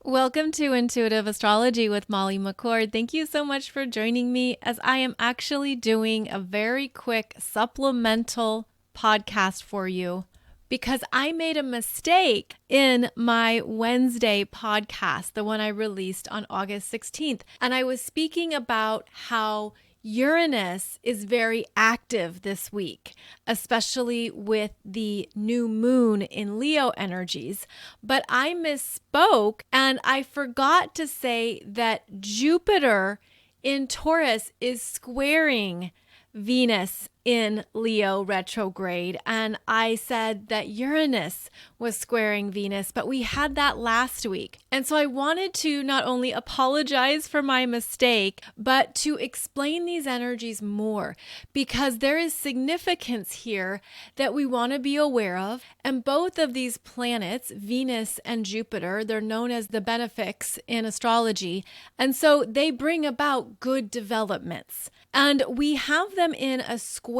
Welcome to Intuitive Astrology with Molly McCord. Thank you so much for joining me as I am actually doing a very quick supplemental podcast for you because I made a mistake in my Wednesday podcast, the one I released on August 16th. And I was speaking about how Uranus is very active this week, especially with the new moon in Leo energies. But I misspoke and I forgot to say that Jupiter in Taurus is squaring Venus in Leo retrograde. And I said that Uranus was squaring Venus, but we had that last week. And so I wanted to not only apologize for my mistake, but to explain these energies more because there is significance here that we want to be aware of. And both of these planets, Venus and Jupiter, they're known as the benefics in astrology. And so they bring about good developments. And we have them in a square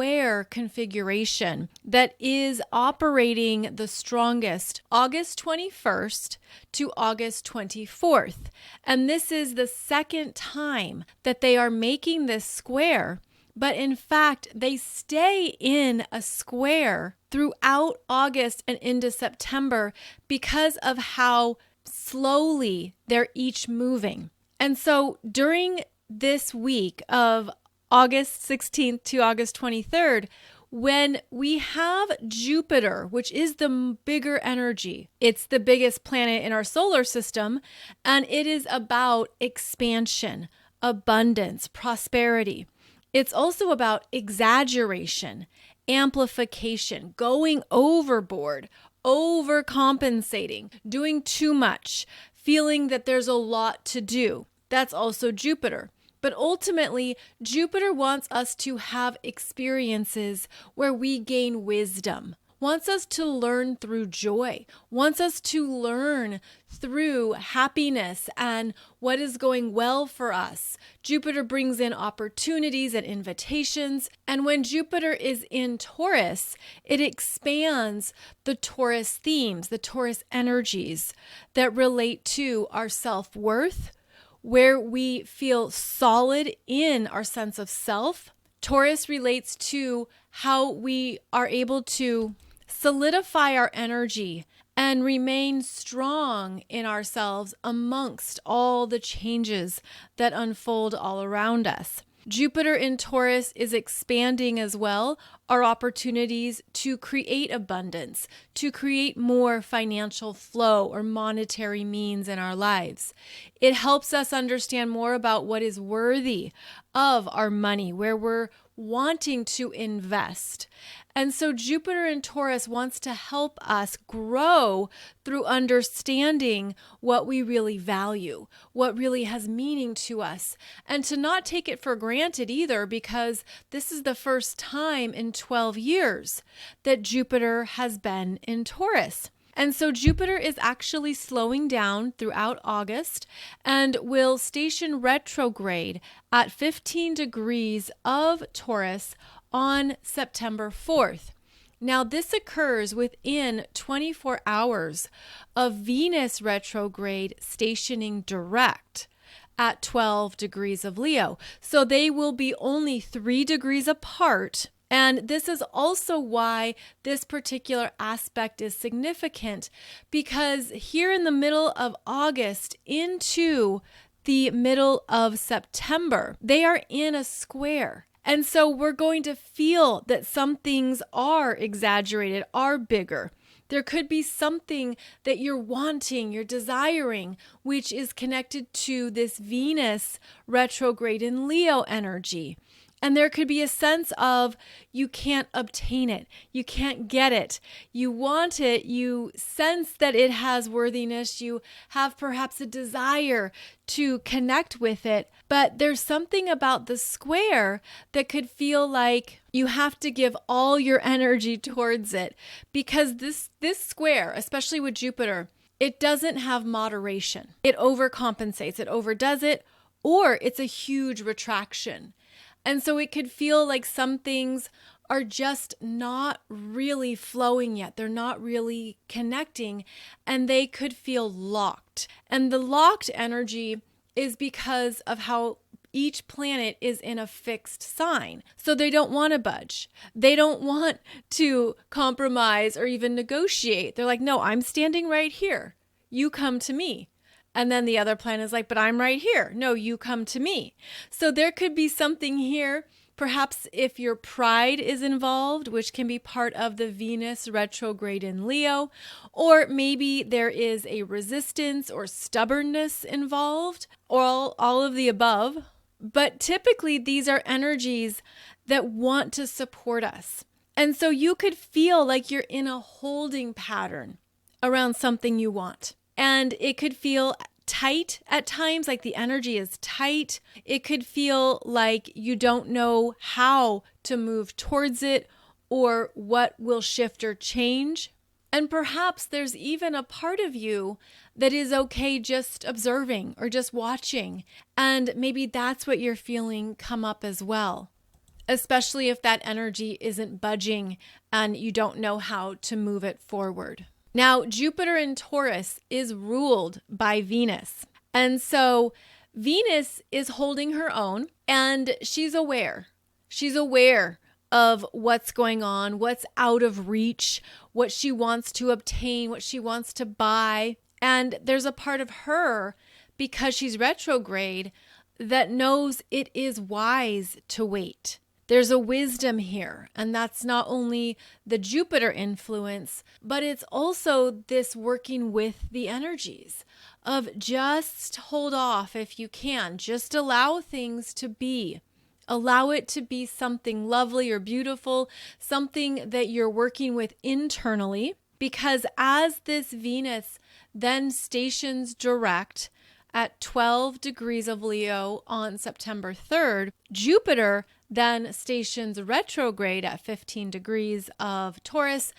configuration that is operating the strongest August 21st to August 24th. And this is the second time that they are making this square. But in fact, they stay in a square throughout August and into September because of how slowly they're each moving. And so during this week of August 16th to August 23rd, when we have Jupiter, which is the bigger energy, it's the biggest planet in our solar system, and it is about expansion, abundance, prosperity. It's also about exaggeration, amplification, going overboard, overcompensating, doing too much, feeling that there's a lot to do. That's also Jupiter. But ultimately, Jupiter wants us to have experiences where we gain wisdom, wants us to learn through joy, wants us to learn through happiness and what is going well for us. Jupiter brings in opportunities and invitations. And when Jupiter is in Taurus, it expands the Taurus themes, the Taurus energies that relate to our self-worth, where we feel solid in our sense of self. Taurus relates to how we are able to solidify our energy and remain strong in ourselves amongst all the changes that unfold all around us. Jupiter in Taurus is expanding as well our opportunities to create abundance, to create more financial flow or monetary means in our lives. It helps us understand more about what is worthy of our money, where we're wanting to invest. And so Jupiter in Taurus wants to help us grow through understanding what we really value, what really has meaning to us, and to not take it for granted either, because this is the first time in 12 years that Jupiter has been in Taurus. And so Jupiter is actually slowing down throughout August and will station retrograde at 15 degrees of Taurus on September 4th. Now, this occurs within 24 hours of Venus retrograde stationing direct at 12 degrees of Leo. So they will be only 3 degrees apart. And this is also why this particular aspect is significant, because here in the middle of August into the middle of September, they are in a square. And so we're going to feel that some things are exaggerated, are bigger. There could be something that you're wanting, you're desiring, which is connected to this Venus retrograde in Leo energy. And there could be a sense of you can't obtain it. You can't get it. You want it. You sense that it has worthiness. You have perhaps a desire to connect with it. But there's something about the square that could feel like you have to give all your energy towards it. Because this square, especially with Jupiter, it doesn't have moderation. It overcompensates. It overdoes it, or it's a huge retraction. And so it could feel like some things are just not really flowing yet. They're not really connecting, and they could feel locked. And the locked energy is because of how each planet is in a fixed sign. So they don't want to budge. They don't want to compromise or even negotiate. They're like, no, I'm standing right here. You come to me. And then the other planet is like, but I'm right here. No, you come to me. So there could be something here. Perhaps if your pride is involved, which can be part of the Venus retrograde in Leo, or maybe there is a resistance or stubbornness involved, or all of the above. But typically these are energies that want to support us. And so you could feel like you're in a holding pattern around something you want. And it could feel tight at times, like the energy is tight. It could feel like you don't know how to move towards it or what will shift or change. And perhaps there's even a part of you that is okay just observing or just watching. And maybe that's what you're feeling come up as well, especially if that energy isn't budging and you don't know how to move it forward. Now, Jupiter in Taurus is ruled by Venus. And so Venus is holding her own and she's aware. She's aware of what's going on, what's out of reach, what she wants to obtain, what she wants to buy. And there's a part of her, because she's retrograde, that knows it is wise to wait. There's a wisdom here, and that's not only the Jupiter influence, but it's also this working with the energies of just hold off if you can. Just allow things to be. Allow it to be something lovely or beautiful, something that you're working with internally, because as this Venus then stations direct at 12 degrees of Leo on September 3rd, Jupiter then stations retrograde at 15 degrees of Taurus.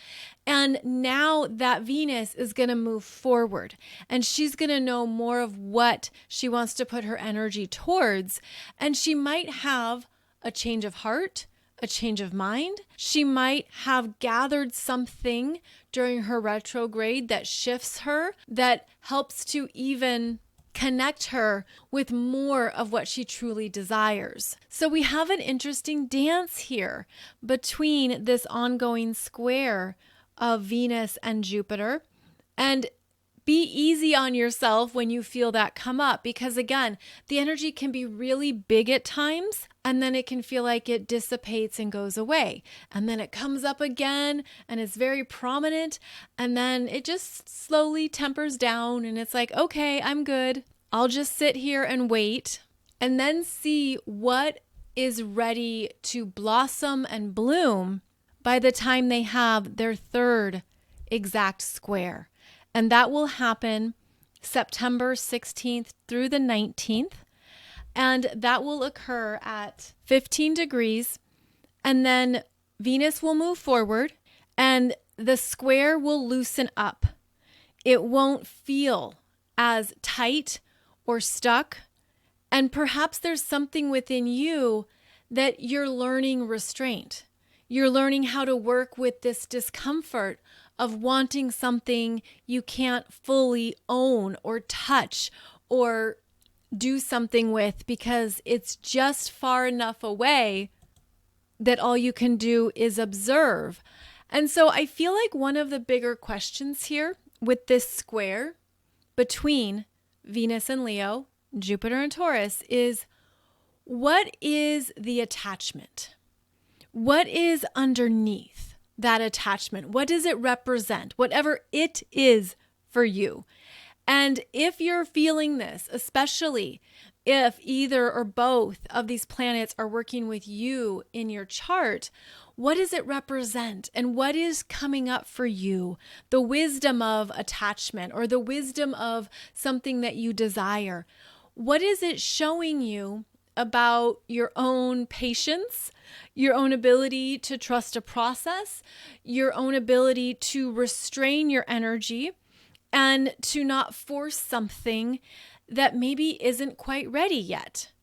And now that Venus is going to move forward and she's going to know more of what she wants to put her energy towards. And she might have a change of heart, a change of mind. She might have gathered something during her retrograde that shifts her, that helps to even connect her with more of what she truly desires. So we have an interesting dance here between this ongoing square of Venus and Jupiter. And be easy on yourself when you feel that come up, because again, the energy can be really big at times, and then it can feel like it dissipates and goes away. And then it comes up again and it's very prominent, and then it just slowly tempers down and it's like, okay, I'm good. I'll just sit here and wait, and then see what is ready to blossom and bloom by the time they have their third exact square. And that will happen September 16th through the 19th. And that will occur at 15 degrees. And then Venus will move forward and the square will loosen up. It won't feel as tight or stuck. And perhaps there's something within you that you're learning restraint. You're learning how to work with this discomfort of wanting something you can't fully own or touch or do something with because it's just far enough away that all you can do is observe. And so I feel like one of the bigger questions here with this square between Venus and Leo, Jupiter and Taurus is, what is the attachment? What is underneath that attachment? What does it represent? Whatever it is for you. And if you're feeling this, especially if either or both of these planets are working with you in your chart, what does it represent? And what is coming up for you? The wisdom of attachment or the wisdom of something that you desire. What is it showing you about your own patience, your own ability to trust a process, your own ability to restrain your energy and to not force something that maybe isn't quite ready yet?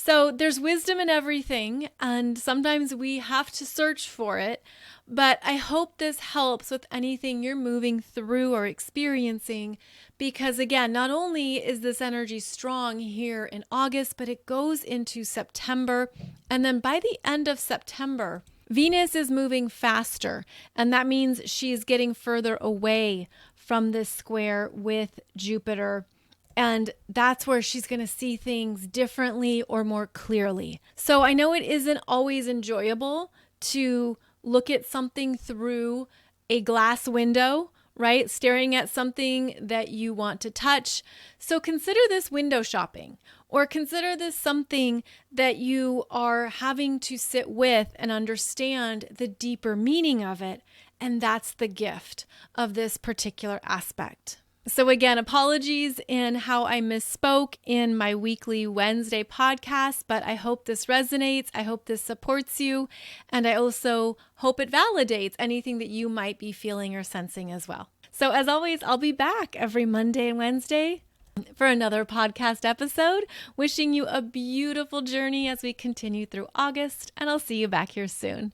So there's wisdom in everything, and sometimes we have to search for it. But I hope this helps with anything you're moving through or experiencing, because again, not only is this energy strong here in August, but it goes into September. And then by the end of September, Venus is moving faster, and that means she's getting further away from this square with Jupiter. And that's where she's going to see things differently or more clearly. So I know it isn't always enjoyable to look at something through a glass window, right? Staring at something that you want to touch. So consider this window shopping, or consider this something that you are having to sit with and understand the deeper meaning of it. And that's the gift of this particular aspect. So again, apologies in how I misspoke in my weekly Wednesday podcast, but I hope this resonates. I hope this supports you. And I also hope it validates anything that you might be feeling or sensing as well. So as always, I'll be back every Monday and Wednesday for another podcast episode. Wishing you a beautiful journey as we continue through August, and I'll see you back here soon.